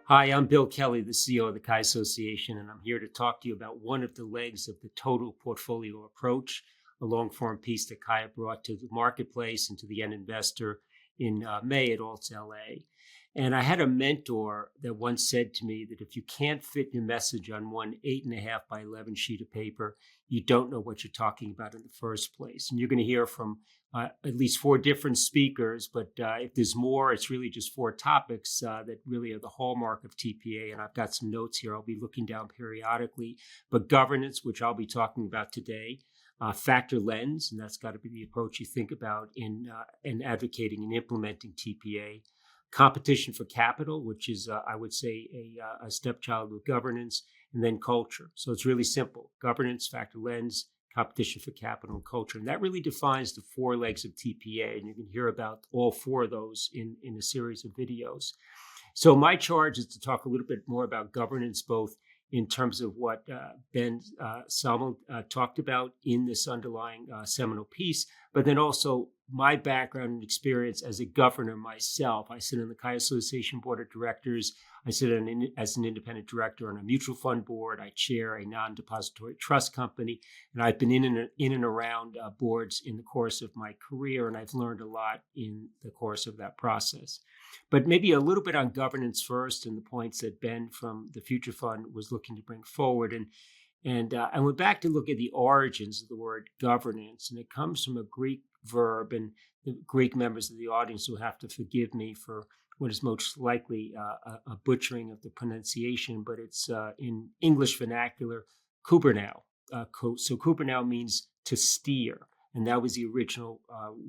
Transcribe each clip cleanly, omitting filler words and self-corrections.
Hi, I'm Bill Kelly, the CEO of the CAIA Association, and I'm here to talk to you about one of the legs of the total portfolio approach, a long form piece that CAIA brought to the marketplace and to the end investor in May at Alts LA. And I had a mentor that once said to me that if you can't fit your message on one 8.5 by 11 sheet of paper, you don't know what you're talking about in the first place. And you're going to hear from at least four different speakers, but if there's more, it's really just four topics that really are the hallmark of TPA. And I've got some notes here I'll be looking down periodically. But governance, which I'll be talking about today, factor lens, and that's got to be the approach you think about in advocating and implementing TPA. Competition for capital, which is, I would say, a stepchild of governance, and then culture. So it's really simple: governance, factor lens, competition for capital, and culture. And that really defines the four legs of TPA. And you can hear about all four of those in a series of videos. So my charge is to talk a little bit more about governance, both in terms of what Ben Salmon talked about in this underlying seminal piece, but then also my background and experience as a governor myself. I sit on the CAIA Association Board of Directors. I sit as an independent director on a mutual fund board. I chair a non-depository trust company, and I've been in and around boards in the course of my career, and I've learned a lot in the course of that process. But maybe a little bit on governance first, and the points that Ben from the Future Fund was looking to bring forward. And I went back to look at the origins of the word governance, and it comes from a Greek verb. And the Greek members of the audience will have to forgive me for what is most likely a butchering of the pronunciation, but it's in English vernacular, kubernao. So kubernao means to steer. And that was the original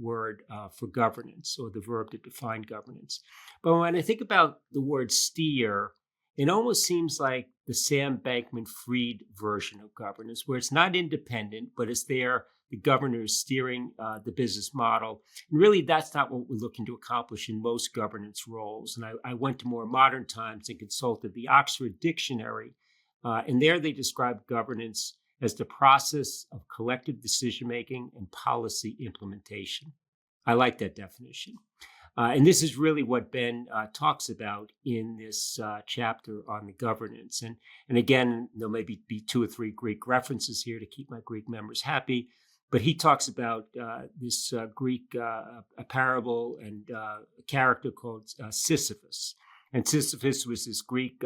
word for governance, or the verb that defined governance. But when I think about the word steer, it almost seems like the Sam Bankman-Fried version of governance, where it's not independent, but it's there. The governor is steering the business model. And really, that's not what we're looking to accomplish in most governance roles. And I went to more modern times and consulted the Oxford Dictionary. And there they describe governance as the process of collective decision-making and policy implementation. I like that definition. And this is really what Ben talks about in this chapter on the governance. And again, there'll maybe be two or three Greek references here to keep my Greek members happy. But he talks about this Greek parable and a character called Sisyphus. And Sisyphus was this Greek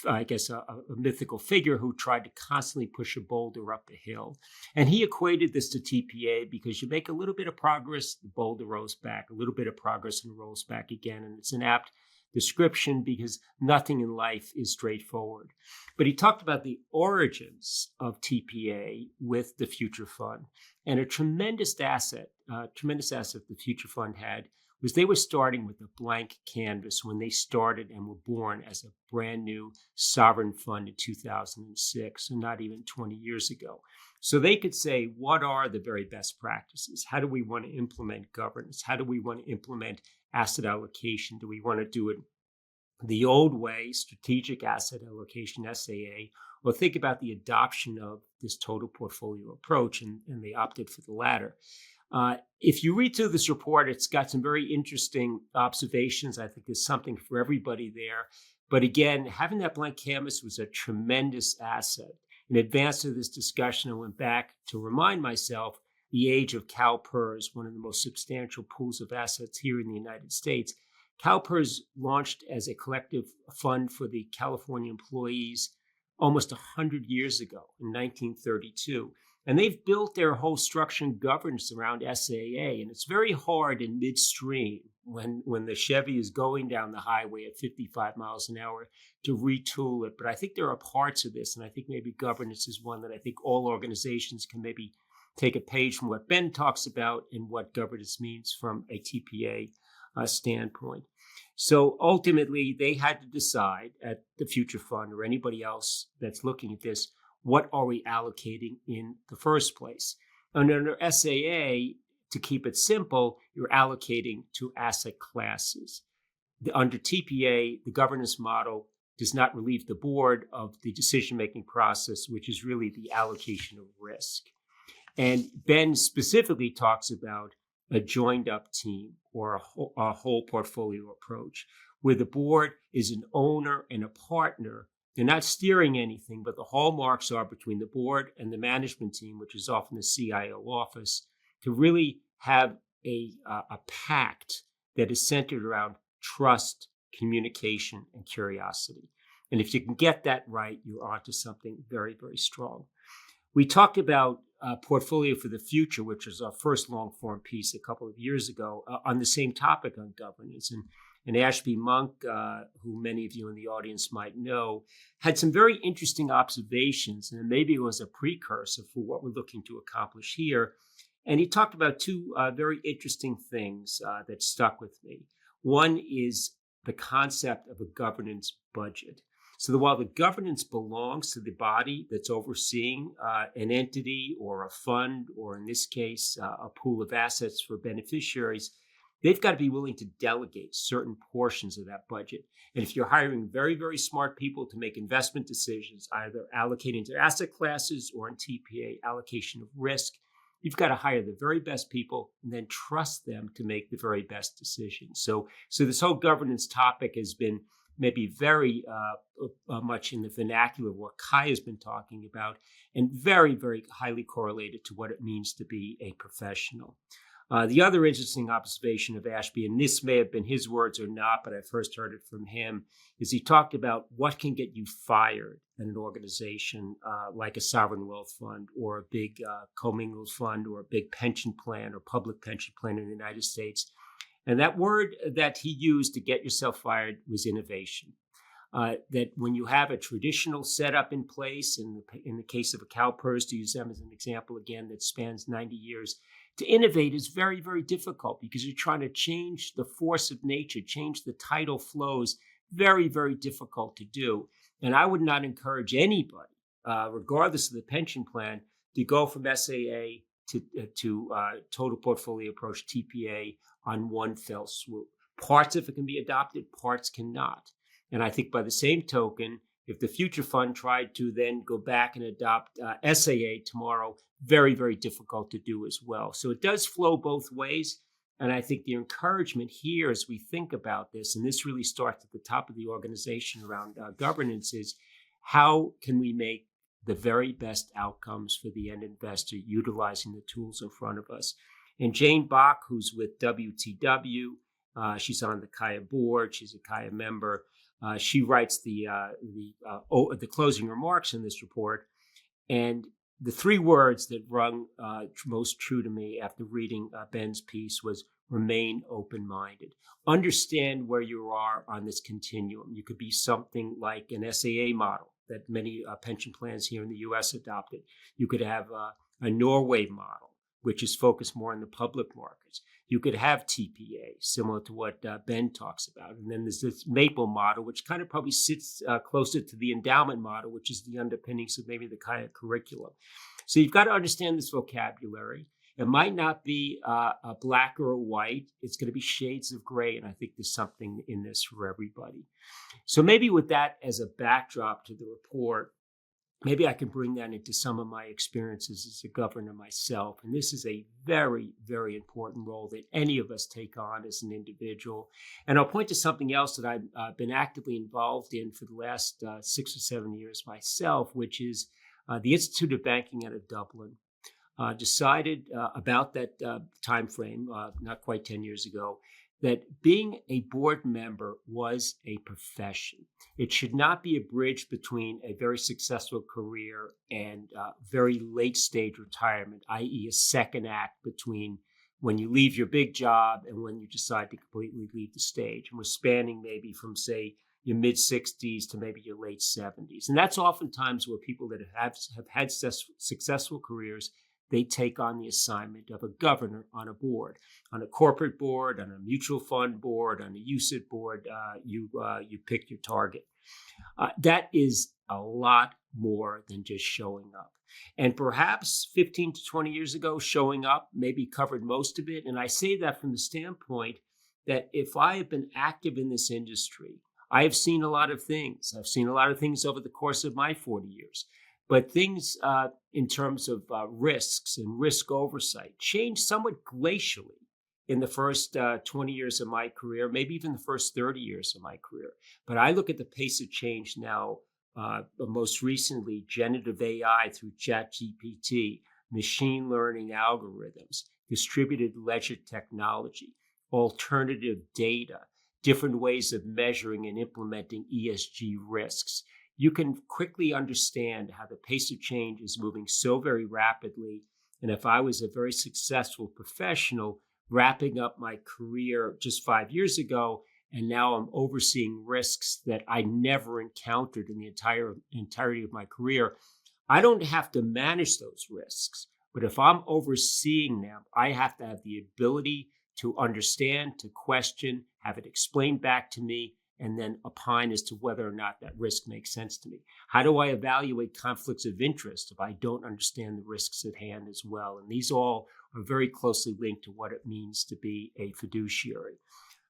I guess, a mythical figure who tried to constantly push a boulder up a hill. And he equated this to TPA because you make a little bit of progress, the boulder rolls back, a little bit of progress and rolls back again. And it's an apt description because nothing in life is straightforward. But he talked about the origins of TPA with the Future Fund. And a tremendous asset the Future Fund had was they were starting with a blank canvas when they started and were born as a brand new sovereign fund in 2006, so not even 20 years ago. So they could say, what are the very best practices? How do we want to implement governance? How do we want to implement asset allocation? Do we want to do it the old way, strategic asset allocation, SAA, or think about the adoption of this total portfolio approach? And they opted for the latter. If you read through this report, it's got some very interesting observations. I think there's something for everybody there. But again, having that blank canvas was a tremendous asset. In advance of this discussion, I went back to remind myself the age of CalPERS, one of the most substantial pools of assets here in the United States. CalPERS launched as a collective fund for the California employees almost 100 years ago in 1932. And they've built their whole structure and governance around SAA. And it's very hard in midstream when the Chevy is going down the highway at 55 miles an hour to retool it. But I think there are parts of this, and I think maybe governance is one that I think all organizations can maybe take a page from what Ben talks about and what governance means from a TPA standpoint. So ultimately, they had to decide at the Future Fund or anybody else that's looking at this, what are we allocating in the first place? And under SAA, to keep it simple, you're allocating to asset classes. Under TPA, the governance model does not relieve the board of the decision-making process, which is really the allocation of risk. And Ben specifically talks about a joined-up team or a whole portfolio approach, where the board is an owner and a partner. They're not steering anything, but the hallmarks are between the board and the management team, which is often the CIO office, to really have a pact that is centered around trust, communication, and curiosity. And if you can get that right, you're onto something very, very strong. We talked about Portfolio for the Future, which was our first long form piece a couple of years ago on the same topic on governance. And Ashby Monk, who many of you in the audience might know, had some very interesting observations, and maybe it was a precursor for what we're looking to accomplish here. And he talked about two very interesting things that stuck with me. One is the concept of a governance budget. So while the governance belongs to the body that's overseeing an entity or a fund, or in this case, a pool of assets for beneficiaries, they've got to be willing to delegate certain portions of that budget. And if you're hiring very, very smart people to make investment decisions, either allocating to asset classes or in TPA allocation of risk, you've got to hire the very best people and then trust them to make the very best decisions. So this whole governance topic has been maybe very much in the vernacular of what CAIA has been talking about, and very, very highly correlated to what it means to be a professional. The other interesting observation of Ashby, and this may have been his words or not, but I first heard it from him, is he talked about what can get you fired in an organization like a sovereign wealth fund or a big commingled fund or a big pension plan or public pension plan in the United States. And that word that he used to get yourself fired was innovation. That when you have a traditional setup in place, in the case of a CalPERS, to use them as an example again, that spans 90 years, to innovate is very, very difficult because you're trying to change the force of nature, change the tidal flows. Very, very difficult to do. And I would not encourage anybody, regardless of the pension plan, to go from SAA to total portfolio approach, TPA, on one fell swoop. Parts of it can be adopted, parts cannot. And I think by the same token, if the future fund tried to then go back and adopt SAA tomorrow, very, very difficult to do as well. So it does flow both ways. And I think the encouragement here as we think about this, and this really starts at the top of the organization around governance, is how can we make the very best outcomes for the end investor utilizing the tools in front of us? And Jane Bach, who's with WTW, she's on the CAIA board, she's a CAIA member. She writes the closing remarks in this report. And the three words that rung most true to me after reading Ben's piece was remain open-minded. Understand where you are on this continuum. You could be something like an SAA model that many pension plans here in the U.S. adopted. You could have a Norway model, which is focused more on the public markets. You could have TPA, similar to what Ben talks about. And then there's this Maple model, which kind of probably sits closer to the endowment model, which is the underpinnings of maybe the CAIA curriculum. So you've got to understand this vocabulary. It might not be a black or a white. It's going to be shades of gray. And I think there's something in this for everybody. So maybe with that as a backdrop to the report, maybe I can bring that into some of my experiences as a governor myself. And this is a very, very important role that any of us take on as an individual. And I'll point to something else that I've been actively involved in for the last 6 or 7 years myself, which is the Institute of Banking out of Dublin. Decided about that time frame, not quite 10 years ago, that being a board member was a profession. It should not be a bridge between a very successful career and very late stage retirement, i.e. a second act between when you leave your big job and when you decide to completely leave the stage. And we're spanning maybe from, say, your mid-60s to maybe your late 70s. And that's oftentimes where people that have had successful careers, they take on the assignment of a governor on a board, on a corporate board, on a mutual fund board, on a UCITS board. You pick your target. That is a lot more than just showing up. And perhaps 15 to 20 years ago, showing up maybe covered most of it. And I say that from the standpoint that if I have been active in this industry, I have seen a lot of things. I've seen a lot of things over the course of my 40 years. But things in terms of risks and risk oversight change somewhat glacially in the first 20 years of my career, maybe even the first 30 years of my career. But I look at the pace of change now, most recently, generative AI through ChatGPT, machine learning algorithms, distributed ledger technology, alternative data, different ways of measuring and implementing ESG risks. You can quickly understand how the pace of change is moving so very rapidly. And if I was a very successful professional, wrapping up my career just 5 years ago, and now I'm overseeing risks that I never encountered in the entirety of my career. I don't have to manage those risks, but if I'm overseeing them, I have to have the ability to understand, to question, have it explained back to me, and then opine as to whether or not that risk makes sense to me. How do I evaluate conflicts of interest if I don't understand the risks at hand as well? And these all are very closely linked to what it means to be a fiduciary.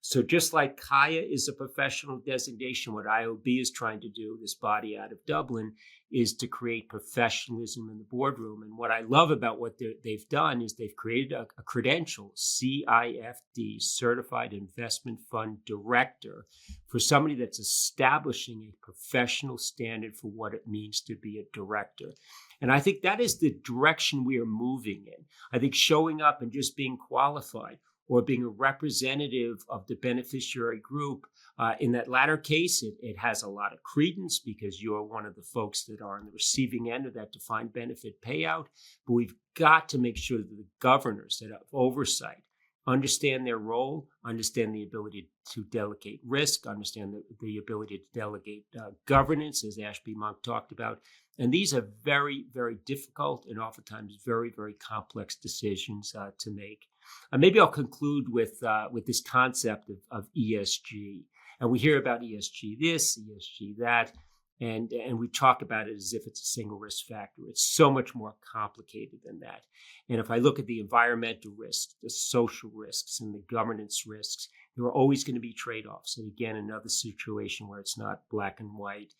So just like CAIA is a professional designation, what IOB is trying to do, this body out of Dublin, is to create professionalism in the boardroom. And what I love about what they've done is they've created a credential, CIFD, Certified Investment Fund Director, for somebody that's establishing a professional standard for what it means to be a director. And I think that is the direction we are moving in. I think showing up and just being qualified, or being a representative of the beneficiary group. In that latter case, it has a lot of credence because you are one of the folks that are on the receiving end of that defined benefit payout. But we've got to make sure that the governors that have oversight understand their role, understand the ability to delegate risk, understand the ability to delegate governance, as Ashby Monk talked about. And these are very, very difficult and oftentimes very, very complex decisions to make. Maybe I'll conclude with this concept of ESG. And we hear about ESG this, ESG that, and we talk about it as if it's a single risk factor. It's so much more complicated than that. And if I look at the environmental risks, the social risks, and the governance risks, there are always going to be trade-offs. And again, another situation where it's not black and white.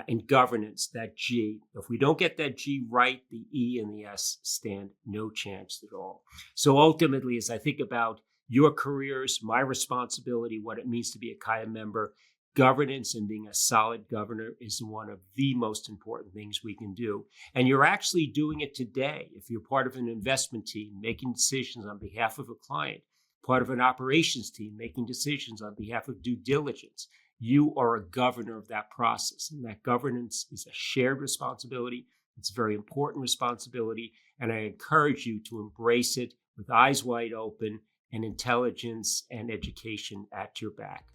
And governance, that G. If we don't get that G right, the E and the S stand no chance at all. So ultimately, as I think about your careers, my responsibility, what it means to be a CAIA member, governance and being a solid governor is one of the most important things we can do. And you're actually doing it today. If you're part of an investment team, making decisions on behalf of a client, part of an operations team, making decisions on behalf of due diligence, you are a governor of that process. And that governance is a shared responsibility. It's a very important responsibility. And I encourage you to embrace it with eyes wide open and intelligence and education at your back.